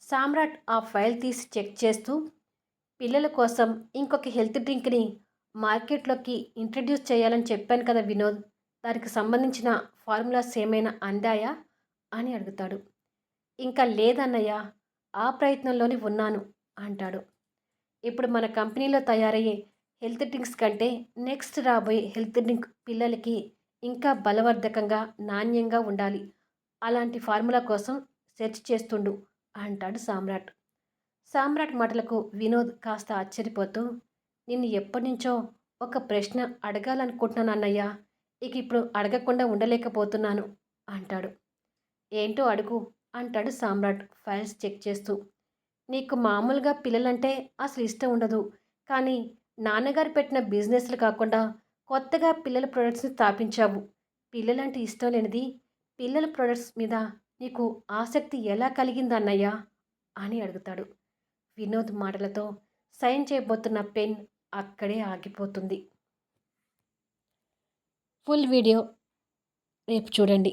సామ్రాట్ ఆ ఫైల్ తీసి చెక్ చేస్తూ, పిల్లల కోసం ఇంకొక హెల్త్ డ్రింక్‌ని మార్కెట్‌లోకి ఇంట్రడ్యూస్ చేయాలని చెప్పాను కదా వినోద్! దానికి సంబంధించిన ఫార్ములాస్ ఏమైనా అందాయా? అని అడుగుతాడు. ఇంకా లేదన్నయ్య. ఆ ప్రయత్నంలోనే ఉన్నాను అంటాడు. ఇప్పుడు మన కంపెనీలో తయారయ్యే హెల్త్ డ్రింక్స్ కంటే నెక్స్ట్ రాబోయే హెల్త్ డ్రింక్ పిల్లలకి ఇంకా బలవర్ధకంగా, నాణ్యంగా ఉండాలి. అలాంటి ఫార్ములా కోసం సెర్చ్ చేస్తుండు అంటాడు సామ్రాట్. సామ్రాట్ మాటలకు వినోద్ కాస్త ఆశ్చర్యపోతూ, నిన్ను ఎప్పటినుంచో ఒక ప్రశ్న అడగాలనుకుంటున్నాను అన్నయ్య. ఇక ఇప్పుడు అడగకుండా ఉండలేకపోతున్నాను అంటాడు. ఏంటో అడుగు అంటాడు సామ్రాట్ ఫైల్స్ చెక్ చేస్తూ. నీకు మామూలుగా పిల్లలంటే అసలు ఇష్టం ఉండదు. కానీ నాన్నగారు పెట్టిన బిజినెస్లు కాకుండా కొత్తగా పిల్లల ప్రొడక్ట్స్‌ని స్థాపించావు. పిల్లలంటే ఇష్టం లేనిది పిల్లల ప్రొడక్ట్స్ మీద నీకు ఆసక్తి ఎలా కలిగిందన్నయ్య? అని అడుగుతాడు. వినోద్ మాటలతో సైన్ చేయబోతున్న పెన్ అక్కడే ఆగిపోతుంది. ఫుల్ వీడియో రేపు చూడండి.